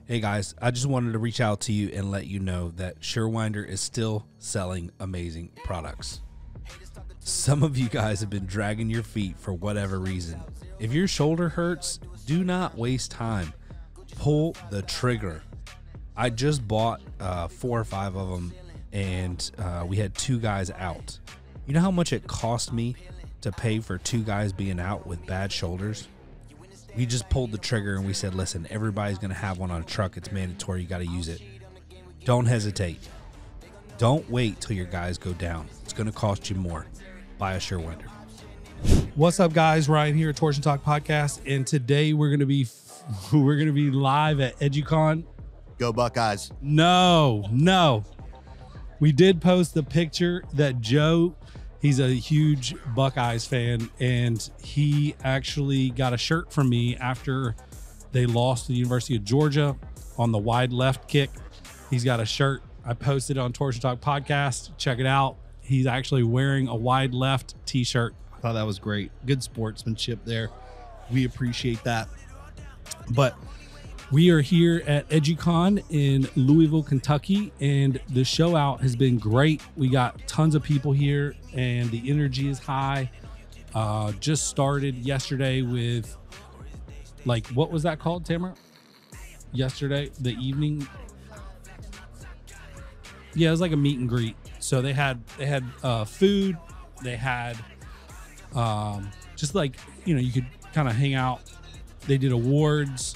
Hey guys, I just wanted to reach out to you and let you know that Surewinder is still selling amazing products. Some of you guys have been dragging your feet for whatever reason. If your shoulder hurts, do not waste time. Pull the trigger. I just bought 4 or 5 of them, and we had 2 guys out. You know how much it cost me to pay for 2 guys being out with bad shoulders? We just pulled the trigger and we said, listen, everybody's going to have one on a truck. It's mandatory. You got to use it. Don't hesitate. Don't wait till your guys go down. It's going to cost you more. Buy a Surewinder. What's up, guys? Ryan here at Torsion Talk Podcast, and today we're going to be live at Educon. Go Buckeyes. No. We did post the picture that Joe, he's a huge Buckeyes fan, and he actually got a shirt from me after they lost to the University of Georgia on the wide left kick. He's got a shirt. I posted it on Torsion Talk Podcast. Check it out. He's actually wearing a wide left t-shirt. I thought that was great. Good sportsmanship there. We appreciate that. But we are here at Educon in Louisville, Kentucky, and the show out has been great. We got tons of people here, and the energy is high. Just started yesterday with, like, what was that called, Tamara? Yesterday, the evening. Yeah, it was like a meet and greet. So they had food. They had just like, you know, you could kind of hang out. They did awards.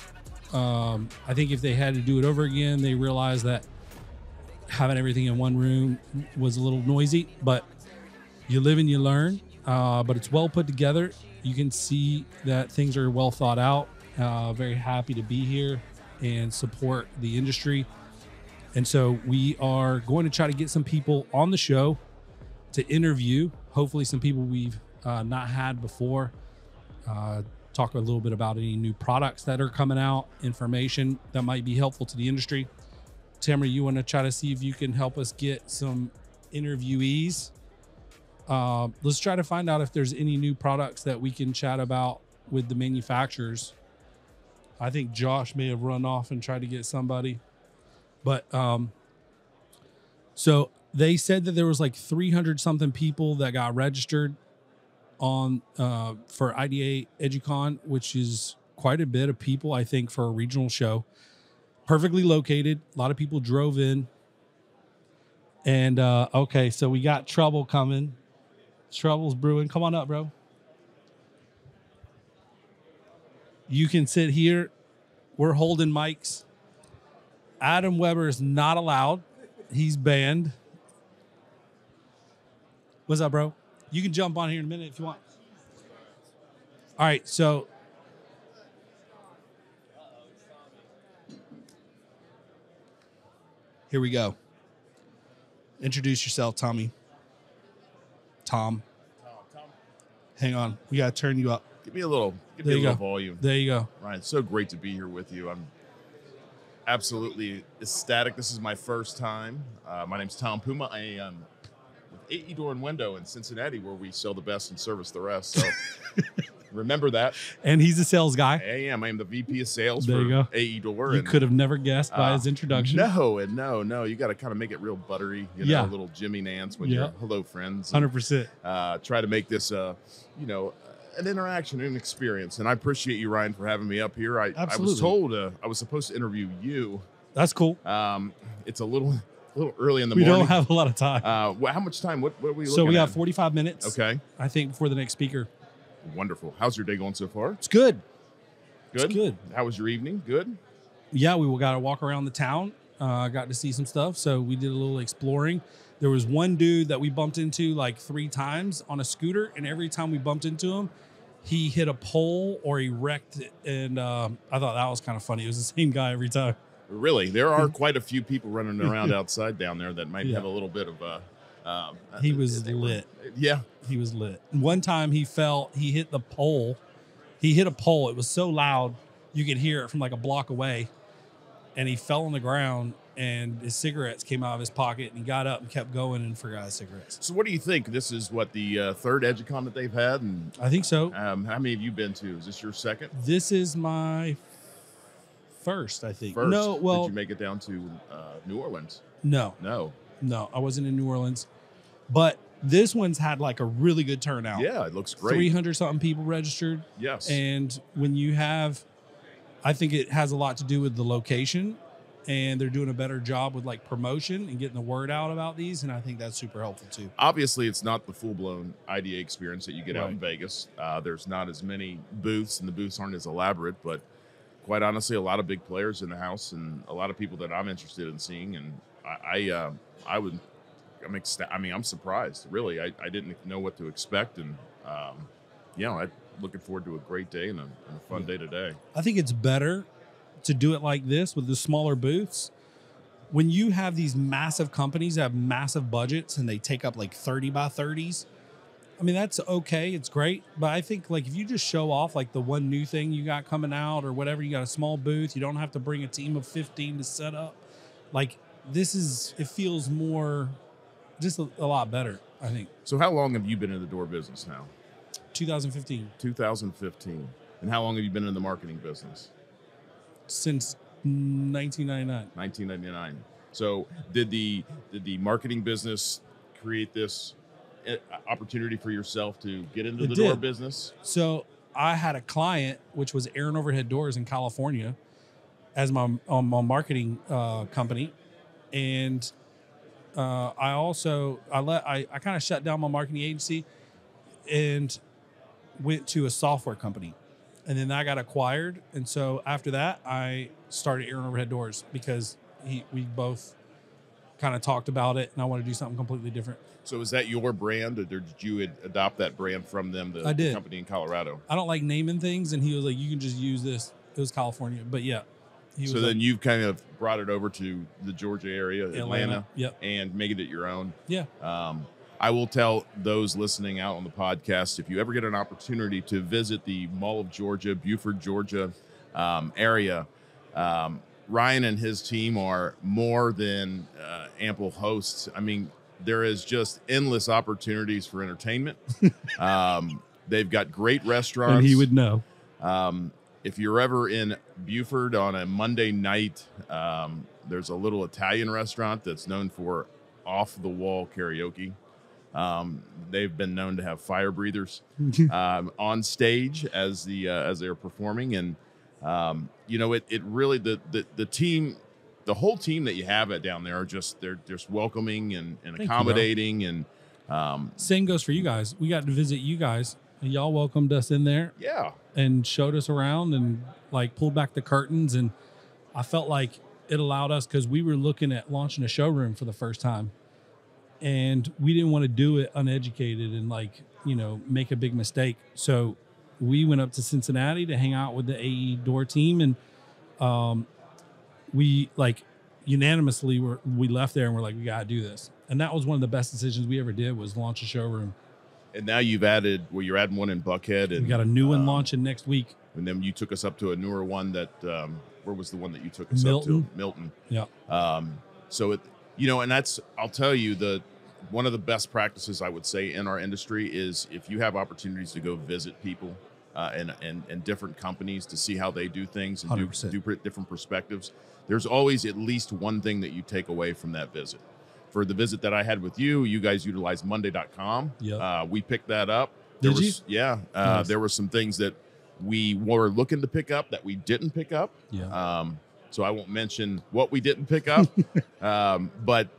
I think if they had to do it over again, they realized that having everything in one room was a little noisy, but you live and you learn. But it's well put together. You can see that things are well thought out. Very happy to be here and support the industry. And so we are going to try to get some people on the show to interview, hopefully some people we've not had before. Talk a little bit about any new products that are coming out, information that might be helpful to the industry. Tamara, you want to try to see if you can help us get some interviewees? Let's try to find out if there's any new products that we can chat about with the manufacturers. I think Josh may have run off and tried to get somebody. But so they said that there was like 300 something people that got registered on for IDA Educon, which is quite a bit of people, I think, for a regional show. Perfectly located. A lot of people drove in. And okay, so we got trouble coming. Trouble's brewing. Come on up, bro. You can sit here. We're holding mics. Adam Weber is not allowed. He's banned. What's up, bro? You can jump on here in a minute if you want. All right, so here we go. Introduce yourself, Tommy. Tom. Hang on. We got to turn you up. Give me a little volume. There you go. Ryan, it's so great to be here with you. I'm absolutely ecstatic. This is my first time. My name's Tom Puma. I am with AE Door and Window in Cincinnati, where we sell the best and service the rest. So remember that. And he's a sales guy. I am. I am the VP of Sales there for you go. AE Door. You could have never guessed by his introduction. No. You got to kind of make it real buttery. You know, a little Jimmy Nance when you're hello friends. 100%. Try to make this, an interaction, an experience. And I appreciate you, Ryan, for having me up here. I was told I was supposed to interview you. That's cool. It's a little early in the morning. We don't have a lot of time. How much time? What are we looking at? So we got 45 minutes. Okay. I think before the next speaker. Wonderful. How's your day going so far? It's good. Good? It's good. How was your evening? Good? Yeah, we got to walk around the town. Got to see some stuff. So we did a little exploring. There was one dude that we bumped into like 3 times on a scooter, and every time we bumped into him, he hit a pole or he wrecked it. And I thought that was kind of funny. It was the same guy every time. Really? There are quite a few people running around outside down there that might have a little bit of he was lit. Yeah. He was lit. One time he fell, he hit the pole. He hit a pole. It was so loud, you could hear it from like a block away. And he fell on the ground and his cigarettes came out of his pocket, and he got up and kept going and forgot his cigarettes. So what do you think? This is what, the third Educon that they've had? And I think so. how many have you been to? Is this your second? This is my first, I think. First. No, well, Did you make it down to New Orleans? no, I wasn't in New Orleans, but this one's had like a really good turnout. Yeah, it looks great. 300 something people registered. Yes. And when you have, I think it has a lot to do with the location, and they're doing a better job with like promotion and getting the word out about these. And I think that's super helpful too. Obviously, it's not the full-blown IDA experience that you get out in Right. Vegas. There's not as many booths, and the booths aren't as elaborate, but quite honestly, a lot of big players in the house and a lot of people that I'm interested in seeing. And I'm surprised, really. I didn't know what to expect. And, I'm looking forward to a great day and a fun day today. I think it's better to do it like this with the smaller booths. When you have these massive companies that have massive budgets and they take up like 30 by 30s, I mean, that's okay. It's great. But I think like if you just show off like the one new thing you got coming out or whatever, you got a small booth, you don't have to bring a team of 15 to set up. Like it feels more, just a lot better, I think. So how long have you been in the door business now? 2015. 2015. And how long have you been in the marketing business? Since 1999. 1999. So did the marketing business create this opportunity for yourself to get into the door business? So I had a client, which was Aaron Overhead Doors in California, as my marketing company, and I kind of shut down my marketing agency and went to a software company. And then I got acquired. And so after that, I started Aaron Overhead Doors because we both kind of talked about it, and I want to do something completely different. So is that your brand, or did you adopt that brand from them, I did. the company in Colorado? I don't like naming things, and he was like, you can just use this. It was California. But yeah. So then you've kind of brought it over to the Georgia area, Atlanta, yep, and made it your own. Yeah. I will tell those listening out on the podcast, if you ever get an opportunity to visit the Mall of Georgia, Buford, Georgia area, Ryan and his team are more than ample hosts. I mean, there is just endless opportunities for entertainment. They've got great restaurants. And he would know. If you're ever in Buford on a Monday night, there's a little Italian restaurant that's known for off-the-wall karaoke. They've been known to have fire breathers on stage as they're performing, and it really the team, the whole team that you have down there they're just welcoming and accommodating, and same goes for you guys. We got to visit you guys, and y'all welcomed us in there. Yeah, and showed us around and like pulled back the curtains, and I felt like it allowed us, because we were looking at launching a showroom for the first time. And we didn't want to do it uneducated and make a big mistake. So we went up to Cincinnati to hang out with the AE door team. And we unanimously we left there and we're like, we got to do this. And that was one of the best decisions we ever did, was launch a showroom. And now you're adding one in Buckhead. And we got a new one launching next week. And then you took us up to a newer one that, where was the one that you took us Milton. up to? Milton. Yeah. So and that's, I'll tell you, one of the best practices I would say in our industry is if you have opportunities to go visit people and different companies to see how they do things and do different perspectives, there's always at least one thing that you take away from that visit. For the visit that I had with you guys utilized Monday.com. Yep. We picked that up. Did you? Yeah. Nice. There were some things that we were looking to pick up that we didn't pick up. Yeah. So I won't mention what we didn't pick up, but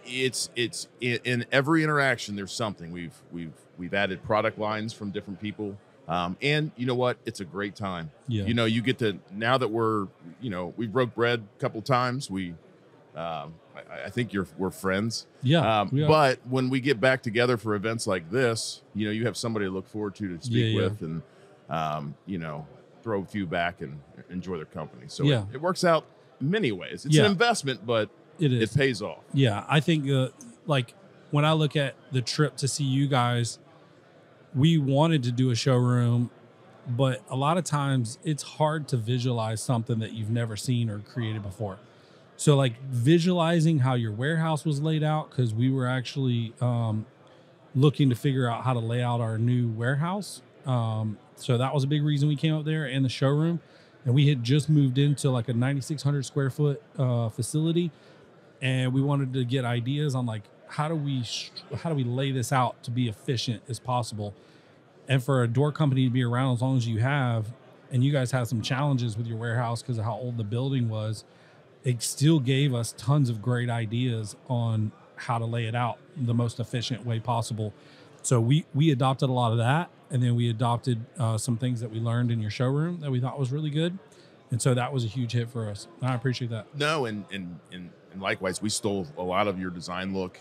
it's in every interaction there's something. We've added product lines from different people, and you know what? It's a great time. Yeah. You get to, now that we're we broke bread a couple times. I think we're friends. Yeah. But when we get back together for events like this, you have somebody to look forward to speak with, and throw a few back and enjoy their company. So it works out many ways. It's an investment, but it pays off. Yeah. I think when I look at the trip to see you guys, we wanted to do a showroom, but a lot of times it's hard to visualize something that you've never seen or created before. So like visualizing how your warehouse was laid out, because we were actually looking to figure out how to lay out our new warehouse. So that was a big reason we came up there, and the showroom. And we had just moved into like a 9,600 square foot facility, and we wanted to get ideas on like how do we lay this out to be efficient as possible, and for a door company to be around as long as you have. And you guys had some challenges with your warehouse because of how old the building was. It still gave us tons of great ideas on how to lay it out the most efficient way possible. So we adopted a lot of that, and then we adopted some things that we learned in your showroom that we thought was really good. And so that was a huge hit for us. I appreciate that. No, and likewise, we stole a lot of your design look.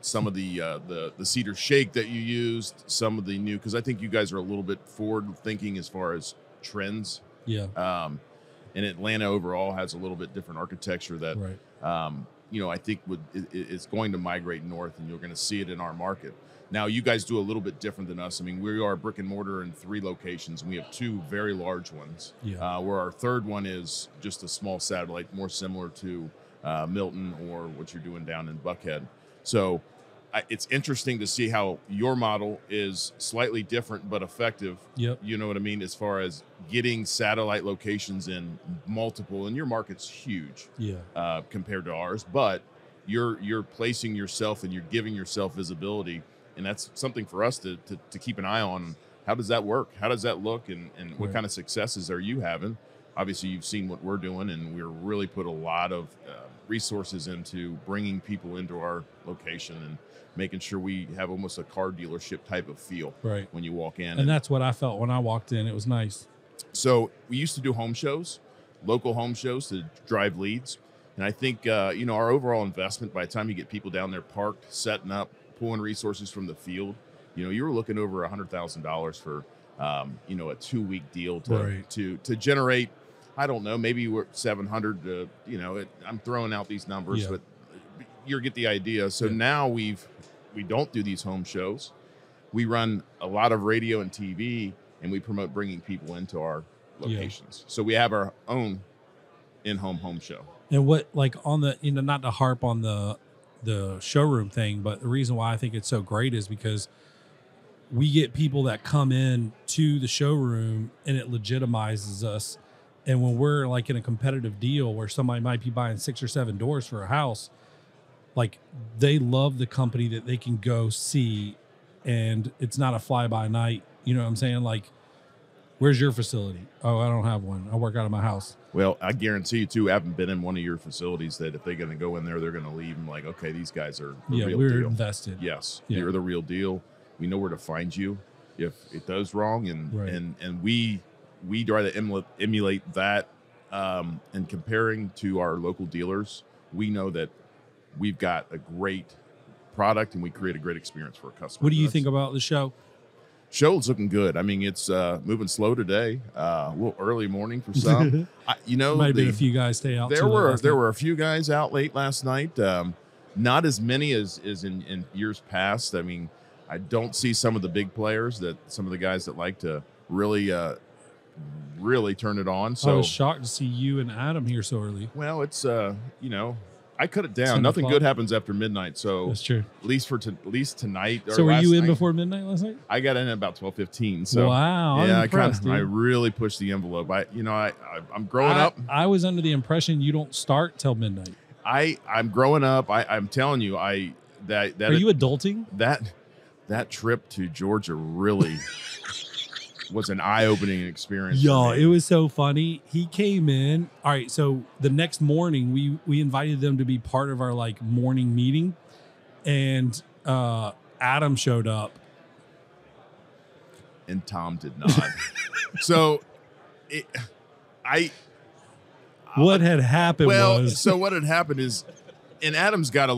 Some of the cedar shake that you used, some of the new, because I think you guys are a little bit forward thinking as far as trends. Yeah. And Atlanta overall has a little bit different architecture that, Right. I think is going to migrate north, and you're going to see it in our market. Now, you guys do a little bit different than us. I mean, we are brick and mortar in 3 locations, and we have 2 very large ones. Yeah. Where our third one is just a small satellite, more similar to Milton or what you're doing down in Buckhead. So it's interesting to see how your model is slightly different but effective. Yep. You know what I mean? As far as getting satellite locations in multiple, and your market's huge. Yeah. Compared to ours, but you're placing yourself and you're giving yourself visibility, and that's something for us to keep an eye on. How does that work? How does that look? And what Right. kind of successes are you having? Obviously, you've seen what we're doing, and we're really put a lot of resources into bringing people into our location and making sure we have almost a car dealership type of feel Right. when you walk in. And that's what I felt when I walked in. It was nice. So we used to do home shows, local home shows to drive leads. And I think, our overall investment, by the time you get people down there parked, setting up, pulling resources from the field, you were looking over $100,000 for, a 2-week deal Right. to generate, I don't know, maybe we're 700 to, I'm throwing out these numbers, Yeah. but you get the idea. So Yeah. now we don't do these home shows. We run a lot of radio and TV, and we promote bringing people into our locations. So we have our own in-home home show. And what, like, on the, not to harp on the showroom thing, but the reason why I think it's so great is because we get people that come in to the showroom, and it legitimizes us. And when we're like in a competitive deal where somebody might be buying 6 or 7 doors for a house, like, they love the company that they can go see, and it's not a fly by night. You know what I'm saying? Like, where's your facility? Oh, I don't have one. I work out of my house. Well, I guarantee you too, I haven't been in one of your facilities that if they're going to go in there, they're going to leave and like, okay, these guys are the real we're deal. invested. Yes, Yeah. you're the real deal. We know where to find you if it does wrong, and Right. and we try to emulate that. And comparing to our local dealers, we know that we've got a great product, and we create a great experience for our customers. What do you think about the show? Show's looking good. I mean, it's moving slow today. A little early morning for some. Might have been a few guys stay out. There were a few guys out late last night. Not as many as in years past. I mean, I don't see some of the big players, that some of the guys that like to really turn it on. I So was shocked to see you and Adam here so early. well, it's I cut it down. 10 Nothing o'clock. good happens after midnight. So That's true. at least tonight. or So were last you in night. before midnight last night? I got in at about 12:15. So Wow, I'm yeah, impressed, I dude. really pushed the envelope. I'm growing up. I was under the impression you don't start till midnight. I'm growing up. I'm telling you, Are you adulting? that trip to Georgia really was an eye-opening experience. for Yo, me. it was so funny. He came in. All right, so the next morning we invited them to be part of our like morning meeting, and Adam showed up. and Tom did not. So, What had happened was so what had happened is, and Adam's got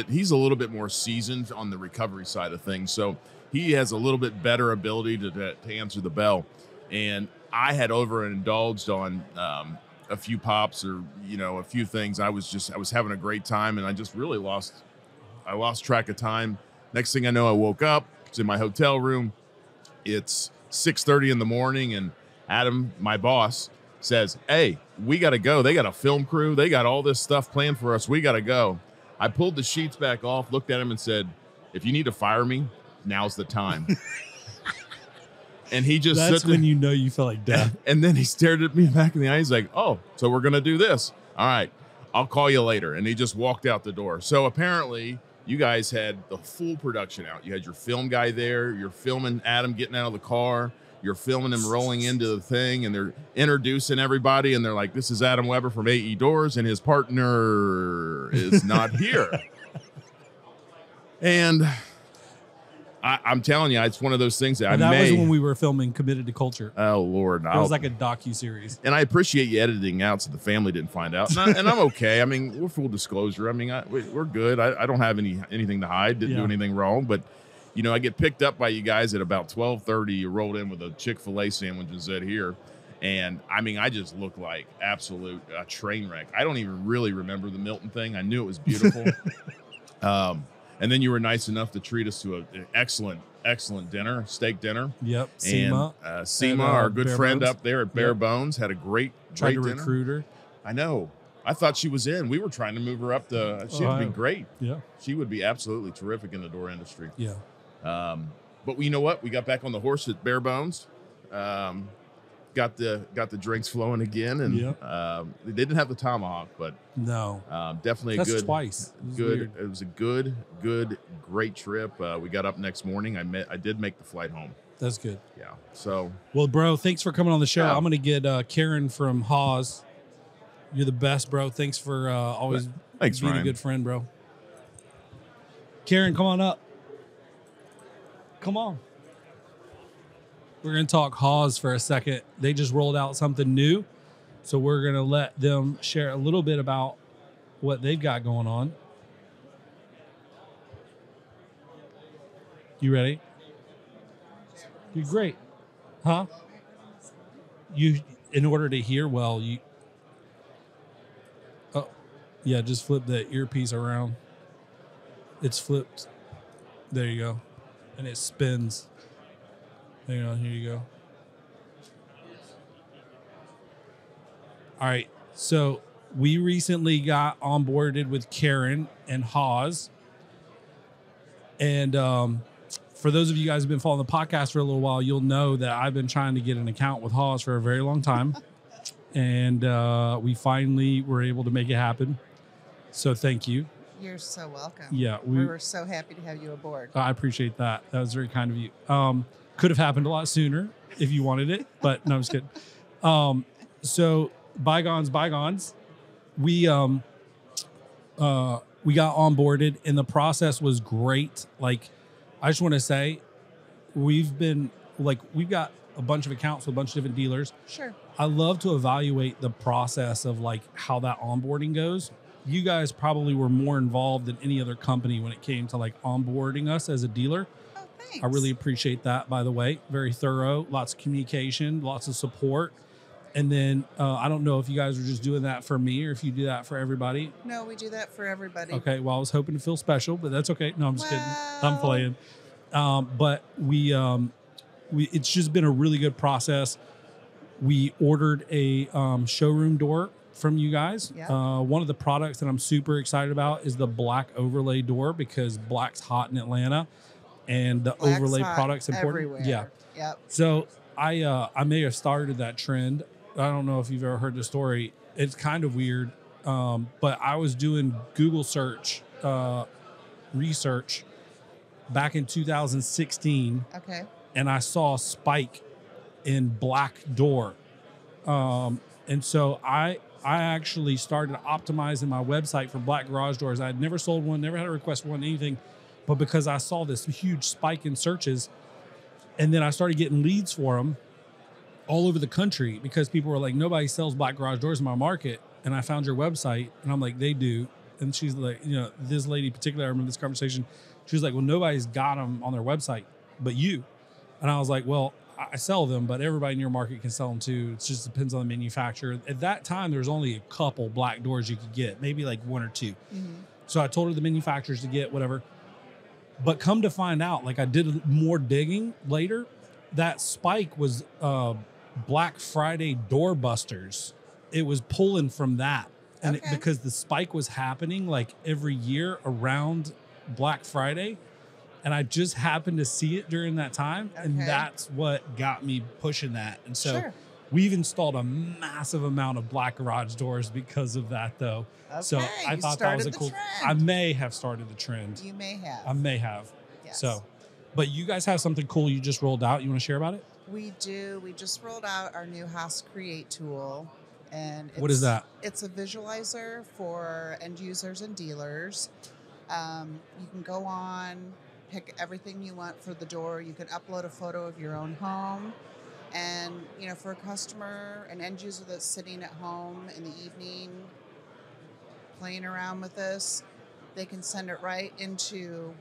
he's a little bit more seasoned on the recovery side of things. So he has a little bit better ability to answer the bell. And I had overindulged on a few pops or, a few things. I was having a great time, and I just really lost track of time. Next thing I know, I woke up, was in my hotel room. It's 6:30 in the morning, and Adam, my boss, says, "Hey, we got to go. They got a film crew. They got all this stuff planned for us. We got to go." I pulled the sheets back off, looked at him and said, "If you need to fire me, now's the time." And he just That's when you know you feel like death. And then he stared at me back in the eye. He's like, "Oh, so we're going to do this. All right, I'll call you later." And he just walked out the door. So apparently you guys had the full production out. You had your film guy there. You're filming Adam getting out of the car. You're filming him rolling into the thing, and they're introducing everybody. And they're like, "This is Adam Weber from AE Doors, and his partner is not here." And I'm telling you, it's one of those things that was when we were filming Committed to Culture. Oh, Lord. It was like a docuseries. And I appreciate you editing out so the family didn't find out. And I'm okay. I mean, we're full disclosure. I mean, we're good. I don't have anything to hide. Didn't do anything wrong. But, you know, I get picked up by you guys at about 12:30. You rolled in with a Chick-fil-A sandwich and said, "Here." And, I mean, I just look like absolute train wreck. I don't even really remember the Milton thing. I knew it was beautiful. And then you were nice enough to treat us to an excellent dinner, steak dinner. Yep. And Seema, our good friend up there at Bare Bones, had a great dinner. Recruit her. I know. I thought she was in. We were trying to move her up to. She would be great. Yeah. She would be absolutely terrific in the door industry. Yeah. But you know what? We got back on the horse at Bare Bones. Got the drinks flowing again, and they didn't have the tomahawk, but no, definitely that's a good twice. It was a good, great trip. We got up next morning. I did make the flight home. That's good. Yeah. So, well, bro, thanks for coming on the show. I'm gonna get Karen from Haas. You're the best, bro. Thanks for always being Ryan. a good friend, bro. Karen, come on up. Come on. We're going to talk Haas for a second. They just rolled out something new, so we're going to let them share a little bit about what they've got going on. You ready? You're great. Huh? In order to hear well, oh, yeah, just flip the earpiece around. It's flipped. There you go. And it spins. Hang on, here you go. All right, so we recently got onboarded with Karen and Haas. And for those of you guys who've been following the podcast for a little while, you'll know that I've been trying to get an account with Haas for a very long time. And we finally were able to make it happen. So thank you. You're so welcome. Yeah. We were so happy to have you aboard. I appreciate that. That was very kind of you. Could have happened a lot sooner if you wanted it, but no, I'm just kidding. So bygones. We got onboarded and the process was great. Like, I just want to say we've got a bunch of accounts with a bunch of different dealers. Sure. I love to evaluate the process of like how that onboarding goes. You guys probably were more involved than any other company when it came to like onboarding us as a dealer. Oh, thanks. I really appreciate that, by the way. Very thorough, lots of communication, lots of support. And then I don't know if you guys are just doing that for me or if you do that for everybody. No, we do that for everybody. Okay, well, I was hoping to feel special, but that's okay. No, I'm just kidding. I'm playing. But we it's just been a really good process. We ordered a showroom door from you guys. Yeah. One of the products that I'm super excited about is the black overlay door because black's hot in Atlanta and the Black's overlay hot product's important. everywhere. Yeah. Yep. So I may have started that trend. I don't know if you've ever heard the story. It's kind of weird. But I was doing Google search research back in 2016. Okay. And I saw a spike in black door. And so I actually started optimizing my website for black garage doors. I had never sold one, never had a request for one, anything. But because I saw this huge spike in searches, and then I started getting leads for them all over the country because people were like, nobody sells black garage doors in my market. And I found your website, and I'm like, they do. And she's like, this lady in particular, I remember this conversation. She was like, well, nobody's got them on their website but you. And I was like, well, I sell them, but everybody in your market can sell them too. It just depends on the manufacturer. At that time, there was only a couple black doors you could get, maybe like one or two. Mm-hmm. So I told her the manufacturers to get whatever. But come to find out, like I did more digging later, that spike was Black Friday doorbusters. It was pulling from that. And Okay. because the spike was happening like every year around Black Friday. And I just happened to see it during that time. And Okay. that's what got me pushing that. And so Sure. we've installed a massive amount of black garage doors because of that, though. So Okay, I you thought that was a started the cool. trend. I may have started the trend. You may have. I may have. Yes. So, but you guys have something cool you just rolled out. You want to share about it? We do. We just rolled out our new House Create tool. And What is that? It's a visualizer for end users and dealers. You can go on, pick everything you want for the door. You can upload a photo of your own home. And, you know, for a customer, an end user that's sitting at home in the evening playing around with this, they can send it right into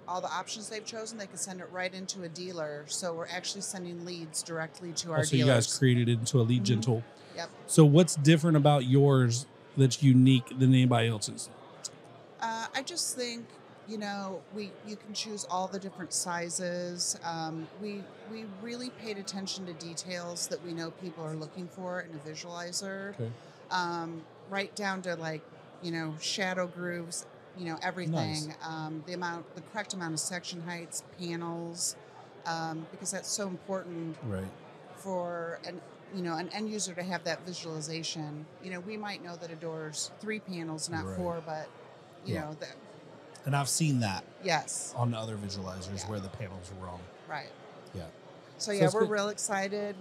all the options they've chosen. They can send it right into a dealer. So we're actually sending leads directly to our So dealers. you guys created it into a lead gen tool. Yep. So what's different about yours that's unique than anybody else's? I just think, you know, you can choose all the different sizes. We really paid attention to details that we know people are looking for in a visualizer. Okay. Right down to, like, you know, shadow grooves, you know, everything. Nice. The correct amount of section heights, panels, because that's so important Right. for an end user to have that visualization. You know, we might know that a door's 3 panels, not Right. 4, but you Yeah. know that. And I've seen that Yes. on other visualizers Yeah. where the panels are wrong. Right. Yeah. So So yeah, it's we're good. real excited.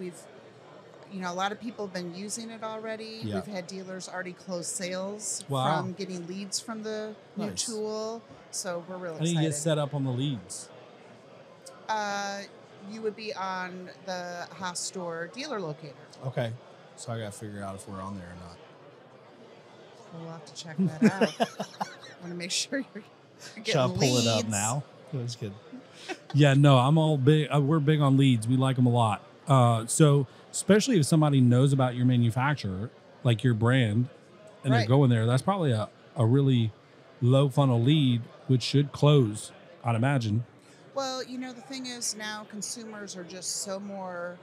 A lot of people have been using it already. Yeah. We've had dealers already close sales Wow. from getting leads from the new Nice. tool. So we're real How do you excited. get set up on the leads? You would be on the Haas store dealer locator. Okay. So I got to figure out if we're on there or not. We'll have to check that out. Want to make sure you're getting Shall I pull it up leads. now? That's good. Yeah, no, I'm all big. We're big on leads. We like them a lot. So especially if somebody knows about your manufacturer, like your brand, and they're Right. going there, that's probably a really low funnel lead, which should close, I'd imagine. Well, you know, the thing is now consumers are just so more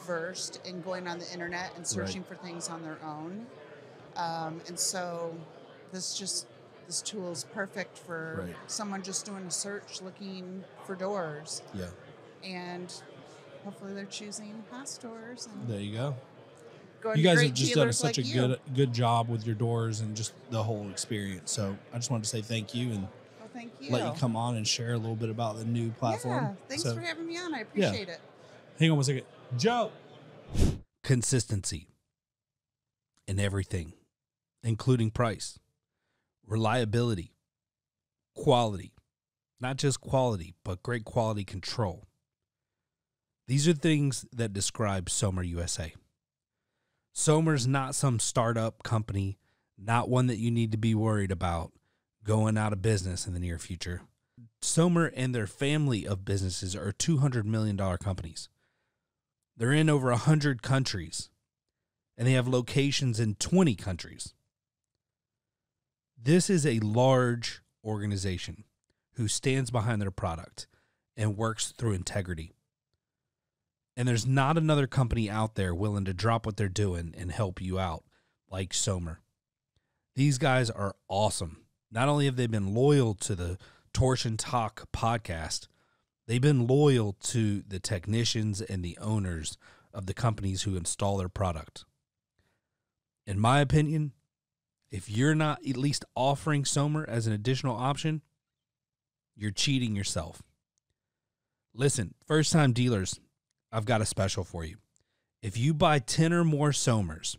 versed in going on the internet and searching for things on their own. And so this tool is perfect for Right. someone just doing a search looking for doors. Yeah. And hopefully they're choosing Haas doors and There you go. going You to guys great have just done dealers such like a you. good job with your doors and just The whole experience. So I just wanted to say thank you and Well, thank you. let you come on and share a little bit about the new platform. Yeah, thanks So, for having me on. I appreciate it. hang on one second. Joe. Consistency in everything, including price, reliability, quality, not just quality, but great quality control. These are things that describe Somer USA. Somer's not some startup company, not one that you need to be worried about going out of business in the near future. Somer and their family of businesses are $200 million companies. They're in over 100 countries, and they have locations in 20 countries. This is a large organization who stands behind their product and works through integrity. And there's not another company out there willing to drop what they're doing and help you out like Somer. These guys are awesome. Not only have they been loyal to the Torsion Talk podcast, they've been loyal to the technicians and the owners of the companies who install their product. In my opinion, if you're not at least offering Somer as an additional option, you're cheating yourself. Listen, first-time dealers, I've got a special for you. If you buy 10 or more Somers,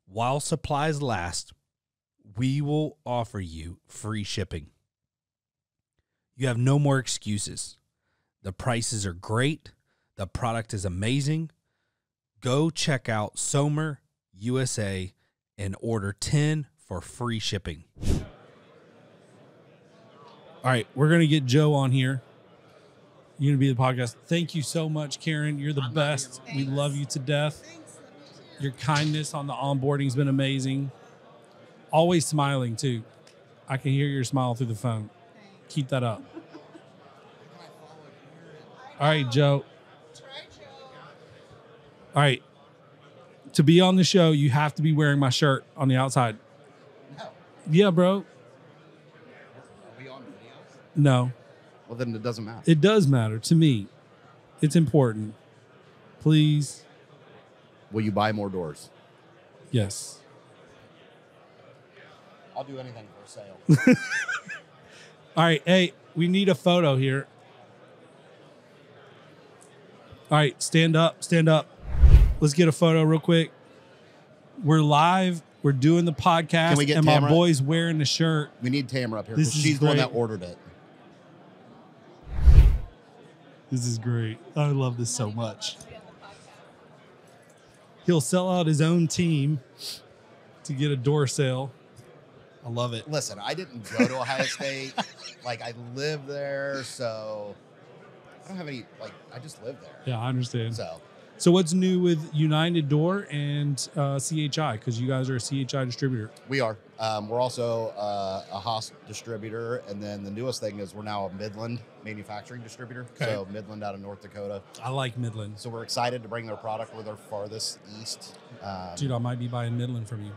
while supplies last, we will offer you free shipping. You have no more excuses. The prices are great. The product is amazing. Go check out Somer USA and order 10 for free shipping. All right, we're going to get Joe on here. You're going to be the podcast. Thank you so much, Karen. You're the best. We Thanks. love you to death. Thanks. Your kindness on the onboarding has been amazing. Always smiling, too. I can hear your smile through the phone. Keep that up. All right, Joe. Try Joe. All right, To be on the show, you have to be wearing my shirt on the outside. No. Yeah, bro. Are we on videos? No, Well, then it doesn't matter. it does matter to me. It's important. Please. Will you buy more doors? Yes. I'll do anything for a sale. All right. Hey, we need a photo here. All right. Stand up. Stand up. Let's get a photo real quick. We're live. We're doing the podcast. Can we get and Tamara? my boy's wearing the shirt. We need Tamara up here This because is she's the one great. that ordered it. This is great. I love this so much. He'll sell out his own team to get a door sale. I love it. Listen, I didn't go to Ohio State. Like, I live there, so I don't have any, like, I just live there. Yeah, I understand. So, what's new with United Door and CHI? Because you guys are a CHI distributor. we are. We're also a Haas distributor, and then the newest thing is we're now a Midland manufacturing distributor. Okay. So, Midland out of North Dakota. I like Midland. So, we're excited to bring their product. We're their farthest east. Dude, I might be buying Midland from you.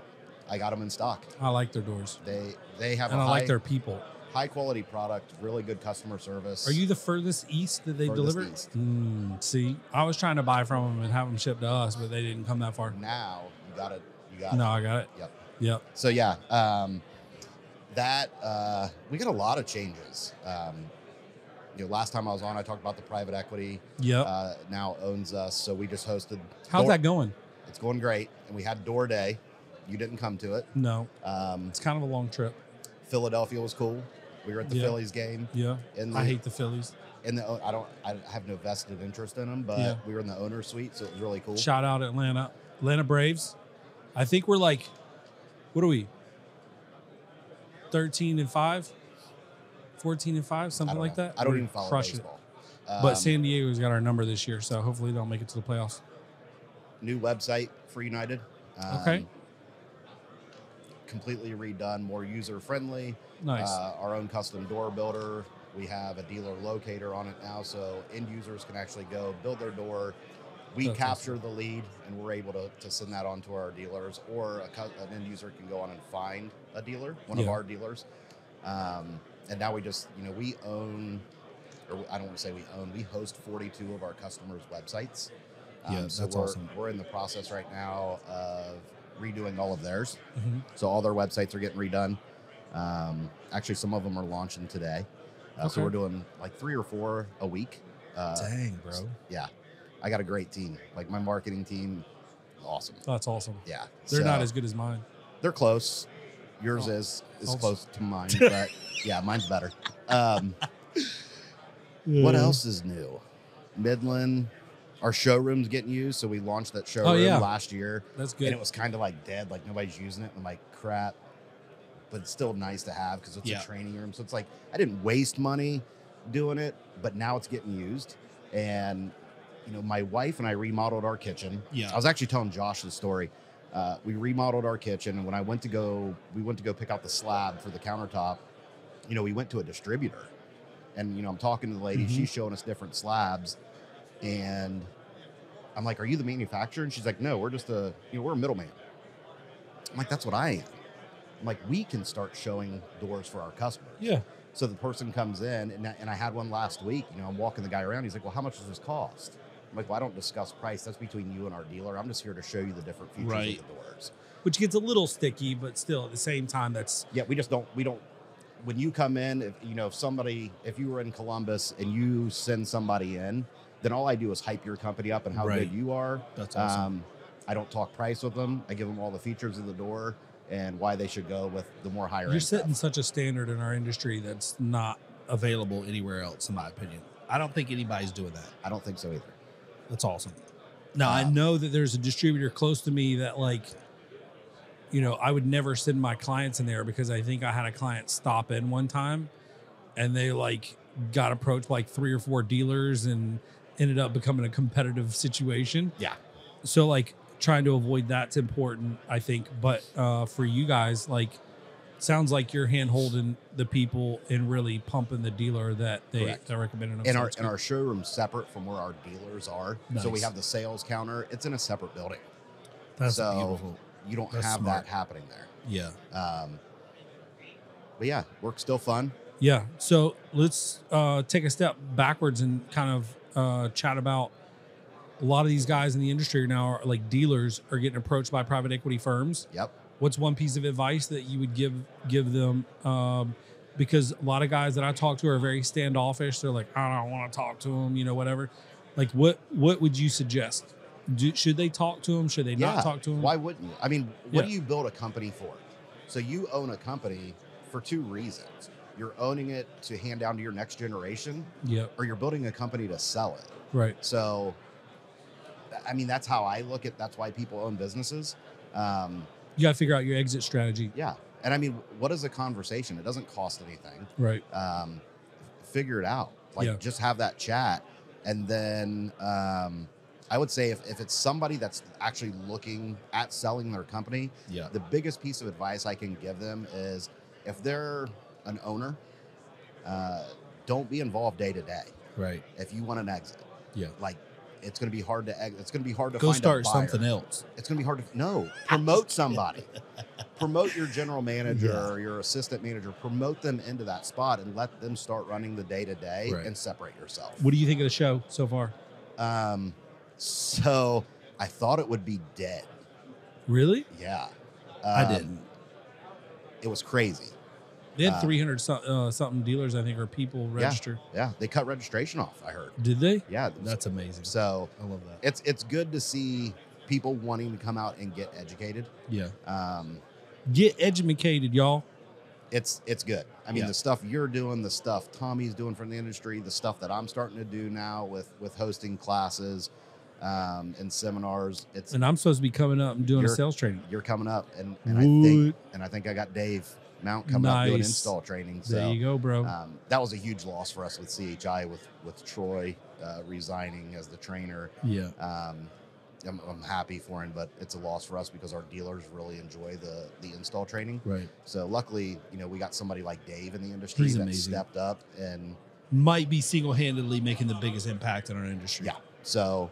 I got them in stock. I like their doors. They have And a I high, like their people. high quality product, really good customer service. Are you the furthest east that they Furthest deliver? east. See, I was trying to buy from them and have them shipped to us, but they didn't come that far. Now you got it. You got No, it. I got it. Yep. Yep. So yeah, we got a lot of changes. Last time I was on, I talked about the private equity. Yep. Now owns us. So we just hosted. How's that going? It's going great, and we had Door Day. You didn't come to it. No. It's kind of a long trip. Philadelphia was cool. We were at the Yeah. Phillies game. Yeah. In I hate the Phillies. I have no vested interest in them, but Yeah. we were in the owner's suite, so it was really cool. Shout out Atlanta. Atlanta Braves. I think we're like, what are we? 13-5? 14-5? Something like that? I don't We're even follow crushing it. baseball. But San Diego's got our number this year, so hopefully they'll make it to the playoffs. New website for United. Okay. Completely redone, more user friendly. Nice. Our own custom door builder. We have a dealer locator on it now, so end users can actually go build their door. We That's capture the lead, and we're able to send that on to our dealers, or an end user can go on and find a dealer, one of Yeah. our dealers. And now we just, we own, or I don't want to say we own, we host 42 of our customers' websites. Yeah, so that's awesome. We're in the process right now of redoing all of theirs. Mhm. So all their websites are getting redone. Actually, some of them are launching today. Okay. So we're doing like 3 or 4 a week. Dang, bro. Yeah. I got a great team. Like my marketing team, awesome. That's awesome. Yeah. They're not So as good as mine. they're close. Yours Oh. is Oh. close to mine, but yeah, mine's better. What else is new? Midland. Our showroom's getting used, so we launched that showroom yeah. last year. That's good. And it was kind of like dead, like nobody's using it. I'm like, crap. But it's still nice to have because it's Yeah. a training room. So it's like, I didn't waste money doing it, but now it's getting used. And, my wife and I remodeled our kitchen. Yeah. I was actually telling Josh the story. We remodeled our kitchen, and when we went to go pick out the slab for the countertop, we went to a distributor. And, I'm talking to the lady, she's showing us different slabs. And I'm like, are you the manufacturer? And she's like, no, we're just we're a middleman. I'm like, that's what I am. I'm like, we can start showing doors for our customers. Yeah. So the person comes in, and I had one last week. I'm walking the guy around. He's like, well, how much does this cost? I'm like, well, I don't discuss price. That's between you and our dealer. I'm just here to show you the different features Right. of the doors. Which gets a little sticky, but still at the same time, that's Yeah, we don't. When you come in, if you were in Columbus and you send somebody in, then all I do is hype your company up and how Right. good you are. That's awesome. I don't talk price with them. I give them all the features of the door and why they should go with the more higher you're end setting stuff. such a standard in our industry that's not. Available anywhere else, in my opinion. I don't think anybody's doing that. I don't think so either. That's awesome. Now I know that there's a distributor close to me that I would never send my clients in there because I think I had a client stop in one time and they got approached by 3 or 4 dealers and ended up becoming a competitive situation. Yeah. So trying to avoid that's important, I think. But for you guys, sounds like you're hand holding the people and really pumping the dealer that Correct. they're recommending them. And So our it's and good. our showroom's separate from where our dealers are. So we Nice. have the sales counter. It's in a separate building. That's so beautiful. you don't That's have smart. that happening there. Yeah. But yeah, work's still fun. Yeah. So let's take a step backwards and kind of chat about a lot of these guys in the industry now are like dealers are getting approached by private equity firms. Yep. What's one piece of advice that you would give them? Because a lot of guys that I talk to are very standoffish. They're like, I don't want to talk to them, whatever. Like, what would you suggest? Should they talk to them? Should they not talk to them? Why wouldn't you? I mean, what do you build a company for? So you own a company for two reasons. You're owning it to hand down to your next generation, or you're building a company to sell it. Right. So, I mean, that's how I look at. That's why people own businesses. You got to figure out your exit strategy. Yeah, and I mean, what is a conversation? It doesn't cost anything. Right. Figure it out. Like, just have that chat, and then I would say if it's somebody that's actually looking at selling their company, the biggest piece of advice I can give them is if they're an owner, don't be involved day to day. Right. If you want an exit, like it's going to be hard to exit. It's going to be hard to go find start a buyer. something else. It's going to be hard to promote somebody. Promote your general manager or your assistant manager. Promote them into that spot and let them start running the day to day and separate yourself. What do you think of the show so far? So I thought it would be dead. Really? Yeah. I didn't. It was crazy. They had 300 something dealers, I think, or people registered. Yeah. They cut registration off, I heard. Did they? Yeah. That's amazing. So I love that. it's good to see people wanting to come out and get educated. Yeah. Get educated, y'all. It's good. I mean, the stuff you're doing, the stuff Tommy's doing for the industry, the stuff that I'm starting to do now with hosting classes and seminars. And I'm supposed to be coming up and doing a sales training. You're coming up, and I think I got Dave Mount coming up doing install training. So there you go, bro. that was a huge loss for us with CHI with Troy resigning as the trainer. Yeah. I'm happy for him, but it's a loss for us because our dealers really enjoy the install training. Right. So luckily, we got somebody like Dave in the industry that stepped up and might be single-handedly making the biggest impact in our industry. Yeah. So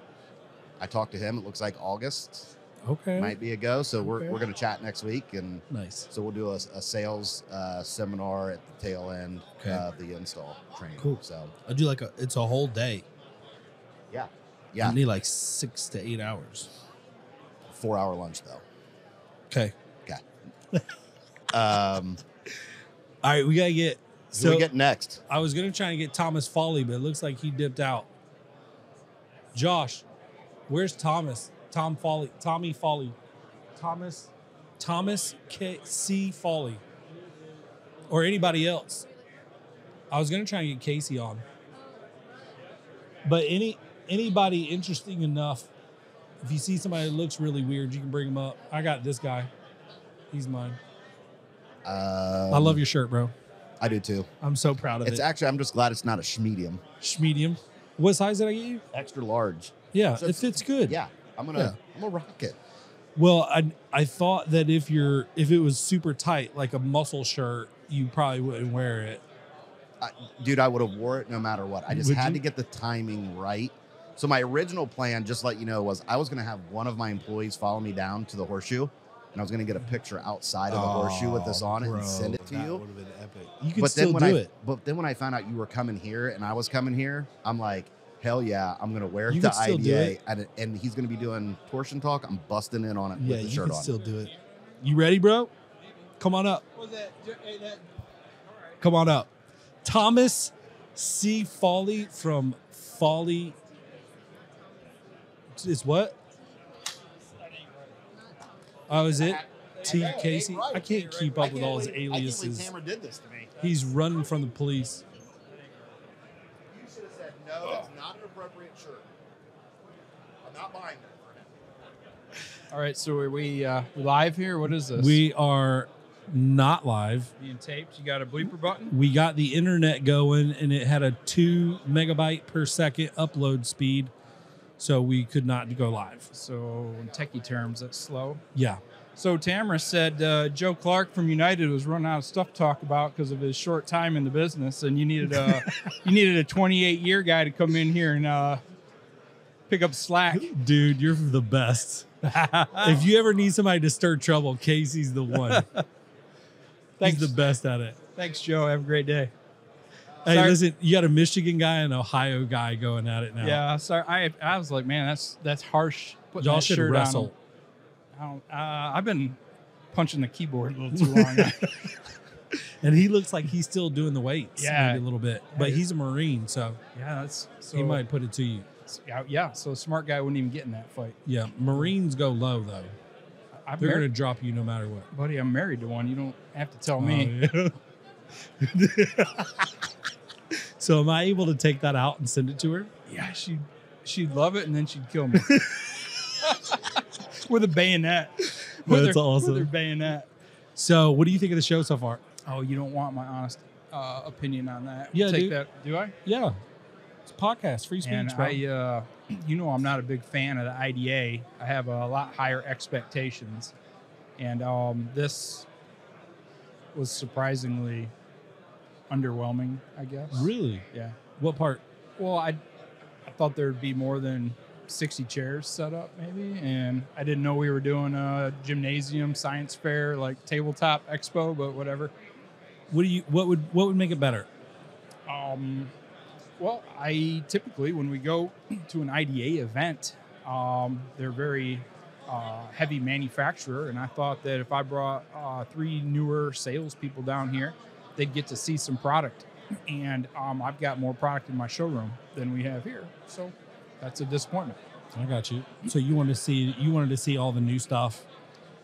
I talked to him. It looks like August might be a go. So we're going to chat next week, and nice. So we'll do a sales seminar at the tail end of the install training. Cool. So I do it's a whole day. Yeah. Yeah. I need 6 to 8 hours. 4-hour lunch though. Okay. All right, we gotta get. So we get next. I was gonna try and get Thomas Foley, but it looks like he dipped out. Josh, where's Thomas? Tommy Foley. Thomas C. Foley. Or anybody else. I was gonna try and get Casey on. But anybody interesting enough, if you see somebody that looks really weird, you can bring him up. I got this guy. He's mine. I love your shirt, bro. I do too. I'm so proud of it. It's actually, I'm just glad it's not a schmedium. Schmedium. What size did I get you? Extra large. Yeah, So it fits good. Yeah. I'm gonna rock it. Well, I thought that if it was super tight, like a muscle shirt, you probably wouldn't wear it. Dude, I would have wore it no matter what. I just had to get the timing right. So my original plan, just to let you know, was I was going to have one of my employees follow me down to the horseshoe, and I was going to get a picture outside of the horseshoe with this on it and send it to you. That would have been epic. You can still do it. But then when I found out you were coming here and I was coming here, I'm like, hell yeah, I'm going to wear it You to can still do IDA. it. And he's going to be doing torsion talk. I'm busting in on it Yeah, with the you shirt can on. still do it. You ready, bro? Come on up. Come on up. Thomas C. Foley from Foley. Is what? Oh, is it? T. Casey? I can't keep up with all his aliases. did this to me. He's running from the police. You should have said, no, that's not an appropriate shirt. I'm not buying that for him. All right, so are we live here? What is this? We are not live. Being taped. You got a bleeper button? We got the internet going, and it had a 2 megabyte per second upload speed, so we could not go live. So in techie terms, that's slow. Yeah. So Tamara said Joe Clark from United was running out of stuff to talk about because of his short time in the business, and you needed a 28-year guy to come in here and pick up slack. Dude, you're the best. If you ever need somebody to stir trouble, Casey's the one. Thanks. He's the best at it. Thanks, Joe. Have a great day. Hey, Sorry. listen, you got a Michigan guy and an Ohio guy going at it now. Yeah, sorry. I was like, man, that's harsh. Putting Y'all that should shirt wrestle. on. I've been punching the keyboard a little too long. And he looks like he's still doing the weights, Yeah. maybe a little bit. But he's a Marine, so Yeah, that's so. he might put it to you. Yeah, so a smart guy wouldn't even get in that fight. Yeah, Marines go low though. I'm They're going to married, drop you no matter what. buddy. I'm married to one. You don't have to tell me. Oh, yeah. So am I able to take that out and send it to her? Yeah, she'd love it, and then she'd kill me with a bayonet. That's awesome. With her bayonet. So what do you think of the show so far? Oh, you don't want my honest opinion on that? Yeah, Take dude. that. Do I? Yeah. It's a podcast, free speech, And bro. I'm not a big fan of the IDA. I have a lot higher expectations, and this was surprisingly underwhelming, I guess. Really? Yeah. What part? Well, I thought there'd be more than 60 chairs set up, maybe, and I didn't know we were doing a gymnasium science fair, like tabletop expo, but whatever. What would make it better? Well, I typically, when we go to an IDA event, they're very heavy manufacturer, and I thought that if I brought 3 newer salespeople down here, they'd get to see some product. And I've got more product in my showroom than we have here, so that's a disappointment. I got you. So you wanted to see all the new stuff,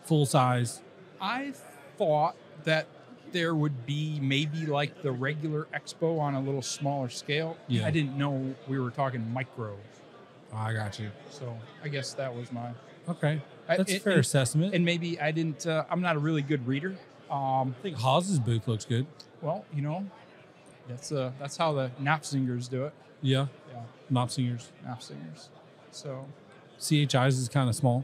full size. I thought that there would be maybe like the regular expo on a little smaller scale. Yeah. I didn't know we were talking micro, I got you. so I guess that was my. Okay, that's a fair and, assessment. and maybe I didn't. I'm not a really good reader. I think Hawes's booth looks good. Well, that's how the Knopfsingers do it. Yeah, Yeah, Knopfsingers. Knopfsingers. So, CHI's is kind of small.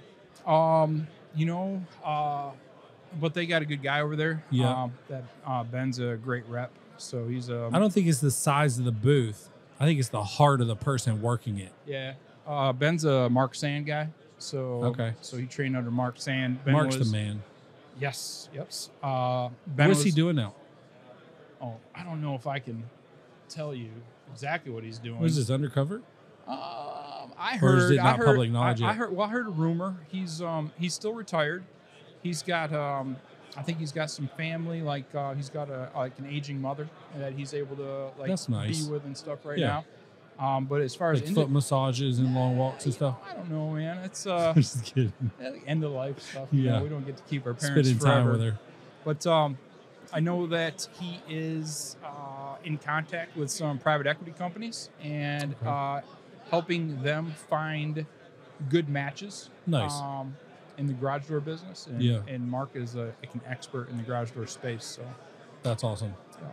but they got a good guy over there. Yeah. Ben's a great rep. So he's a. I don't think it's the size of the booth. I think it's the heart of the person working it. Yeah. Ben's a Mark Sand guy. So Okay. So he trained under Mark Sand. Ben Mark's was, the man. Yes. Yep. Ben What's he doing now? Oh, I don't know if I can tell you exactly what he's doing. What is this, undercover? I Or is heard. it not public knowledge I yet? heard. Well, I heard a rumor. He's still retired. He's got. I think he's got some family. Like he's got an aging mother that he's able to That's nice. be with and stuff right Yeah. now. But as far as Like foot massages and long walks and stuff. I don't know, man. It's Just kidding. end of life stuff. Yeah. We don't get to keep our parents Spending forever. time with her. But I know that he is in contact with some private equity companies and helping them find good matches. Nice. In the garage door business. And, Yeah. And Mark is an expert in the garage door space. So That's awesome. Yeah.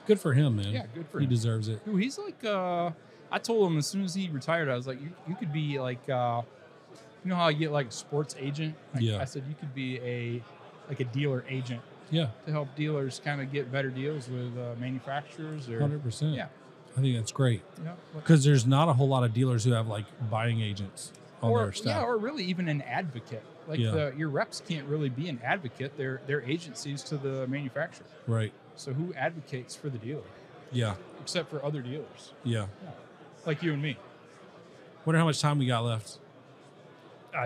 Good for him, man. Yeah, good for He him. deserves it. Dude, he's like, I told him as soon as he retired, I was like, you could be like, you know how you get like a sports agent? Like, Yeah. I said, you could be a dealer agent Yeah, to help dealers kind of get better deals with manufacturers or 100%. Yeah. I think that's great yeah, because there's not a whole lot of dealers who have like buying agents on or their staff. or really even an advocate. Like Yeah. your reps can't really be an advocate. They're agencies to the manufacturer. Right. So who advocates for the dealer Yeah. except for other dealers Yeah. like you and me? Wonder how much time we got left.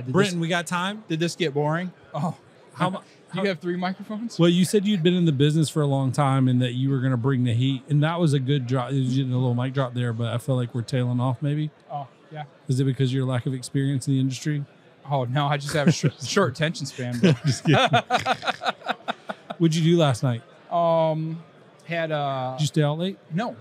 Did Brenton, we got time? did this get boring? Oh, How much? do you have 3 microphones? Well, you said you'd been in the business for a long time and that you were going to bring the heat, and that was a good drop. You did a little mic drop there, but I feel like we're tailing off. Maybe Oh, yeah. is it because of your lack of experience in the industry? Oh no, I just have a short attention span. Bro. Just kidding. What'd you do last night? Had Did you stay out late? no,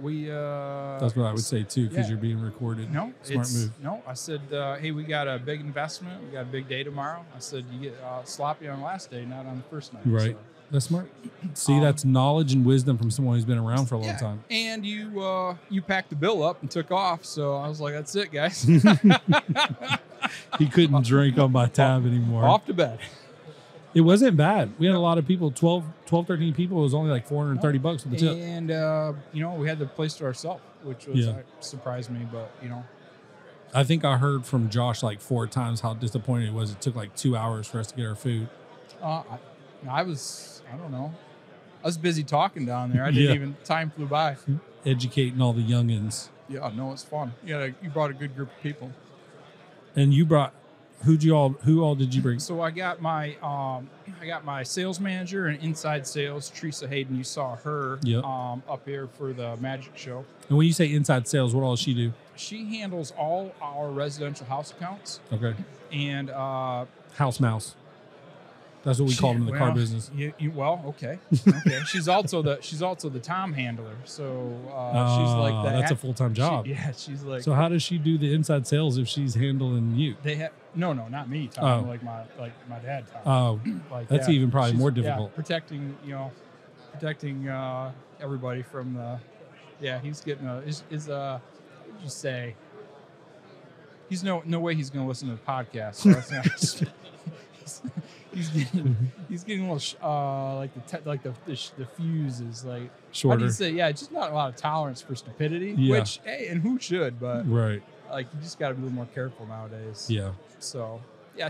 we That's what I would say too, because yeah. you're being recorded. no, Smart it's, move. No, I said, hey, we got a big investment. We got a big day tomorrow. I said, you get sloppy on the last day, not on the first night. Right. So, That's smart. See, that's knowledge and wisdom from someone who's been around for a long yeah. time. And you packed the bill up and took off. So I was like, that's it, guys. He couldn't drink on my tab anymore. Off to bed. It wasn't bad. We had a lot of people, 12, 13 people. It was only like $430 for the tip. And we had the place to ourselves, which was Yeah. surprised me, but I think I heard from Josh like 4 times how disappointed it was. It took like 2 hours for us to get our food. I don't know. I was busy talking down there. I didn't even, time flew by. Educating all the youngins. Yeah, no, it's fun. Yeah, you brought a good group of people. And you brought, who all did you bring? So I got my sales manager and inside sales, Teresa Hayden. You saw her up here for the magic show. And when you say inside sales, what all does she do? She handles all our residential house accounts. Okay. And house mouse. That's what we call them in the car business. Okay. She's also the Tom handler. So she's like that. That's a full-time job. She's like. So how does she do the inside sales if she's handling you? They have no, not me, Tom. Like my dad, Tom. Oh, like that's even probably more difficult. Yeah, protecting everybody from the. Yeah, he's getting just say. He's no way he's going to listen to the podcast. So that's not. He's getting a little like the fuse is like shorter. How do you say? Yeah, just not a lot of tolerance for stupidity. Yeah. Which and who should? But right. Like you just got to be a little more careful nowadays. Yeah. So yeah,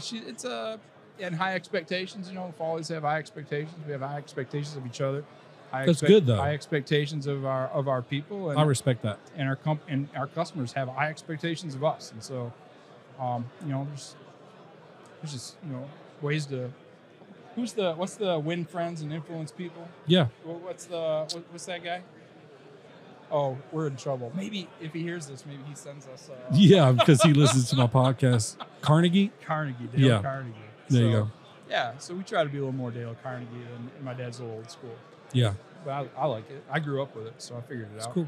and high expectations. You know, we always have high expectations. We have high expectations of each other. That's good though. High expectations of our people. And I respect that. And our customers have high expectations of us. And so, there's just ways to. What's the win friends and influence people? Yeah. What's that guy? Oh, we're in trouble. Maybe if he hears this, maybe he sends us. Yeah, because he listens to my podcast. Carnegie. Dale Carnegie. There you go. Yeah, so we try to be a little more Dale Carnegie than my dad's a little old school. Yeah. But I like it. I grew up with it, so I figured it out. Cool.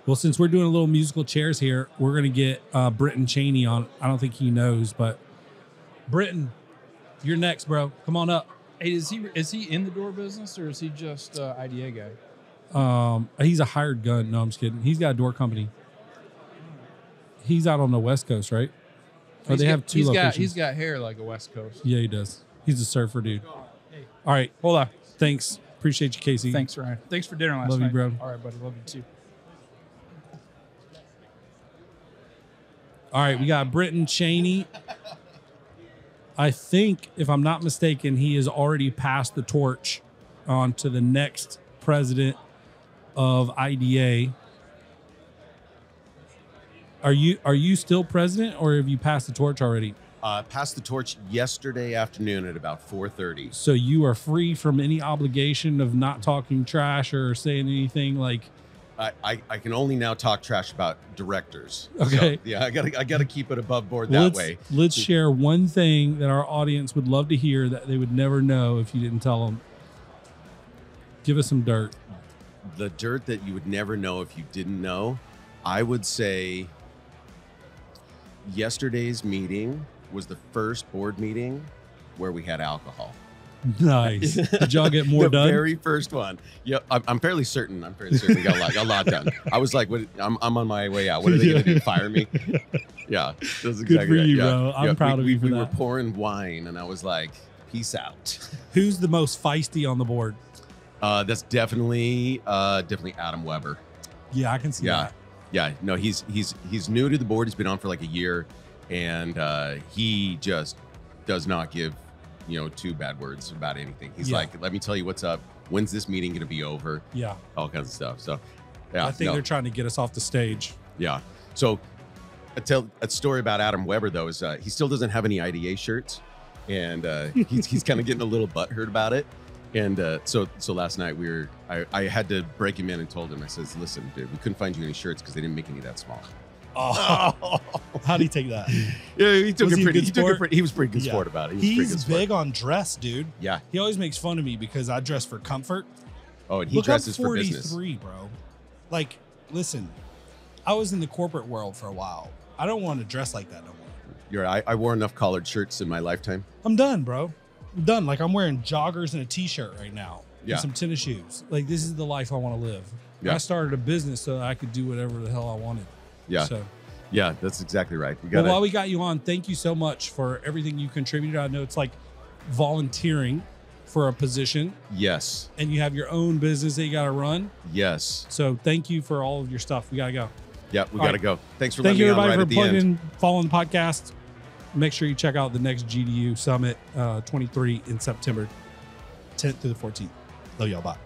Well, since we're doing a little musical chairs here, we're gonna get Britton Cheney on. I don't think he knows, but Britton, you're next, bro. Come on up. Hey, is he in the door business or is he just IDA guy? He's a hired gun. No, I'm just kidding. He's got a door company. He's out on the West Coast, right? Or they have 2 locations. He's got hair like a West Coast. Yeah, he does. He's a surfer dude. Hey. All right. Hold on. Thanks. Appreciate you, Casey. Thanks, Ryan. Thanks for dinner last night. Love you, bro. All right, buddy. Love you too. All right, we got Britton Cheney. I think, if I'm not mistaken, he has already passed the torch on to the next president of IDA. Are you still president, or have you passed the torch already? Passed the torch yesterday afternoon at about 4:30. So you are free from any obligation of not talking trash or saying anything like. I can only now talk trash about directors. Okay. So, yeah, I gotta keep it above board that way. Let's share one thing that our audience would love to hear that they would never know if you didn't tell them. Give us some dirt. The dirt that you would never know if you didn't know. I would say yesterday's meeting was the first board meeting where we had alcohol. Nice. Did y'all get more done? The very first one. Yeah, I'm fairly certain. We got a lot done. I was like, I'm on my way out. What are they going to do? Fire me? Yeah. That's exactly good for you, right. bro. I'm proud of you for we that. were pouring wine, and I was like, peace out. Who's the most feisty on the board? That's definitely Adam Weber. Yeah, I can see that. Yeah. No, he's new to the board. He's been on for like a year, and he just does not give 2 bad words about anything. He's like, let me tell you what's up. When's this meeting going to be over? Yeah. All kinds of stuff. So, yeah. I think they're trying to get us off the stage. Yeah. So, a story about Adam Weber, though, is he still doesn't have any IDA shirts. And he's kind of getting a little butthurt about it. And so last night I had to break him in and told him, I says, listen, dude, we couldn't find you any shirts because they didn't make any that small. Oh, how'd he take that? Yeah, he took Was it he a pretty. good He took it sport? pretty. He was pretty good sport about it. He's big on dress, dude. Yeah. He always makes fun of me because I dress for comfort. Oh, and he Look, dresses I'm for business. 43, bro. Like, listen, I was in the corporate world for a while. I don't want to dress like that no more. I wore enough collared shirts in my lifetime. I'm done, bro. I'm done. Like, I'm wearing joggers and a t-shirt right now. Yeah. And some tennis shoes. Like, this is the life I want to live. Yeah. I started a business so that I could do whatever the hell I wanted. Yeah. So. Yeah, that's exactly right. Well, while we got you on, thank you so much for everything you contributed. I know it's like volunteering for a position. Yes. And you have your own business that you got to run. Yes. So thank you for all of your stuff. We got to go. Yeah, we All got to right. go. Thanks for Thank letting you me on everybody right for at the plugging end. in, following the podcast. Make sure you check out the next GDU Summit 23 in September 10th through the 14th. Love y'all. Bye.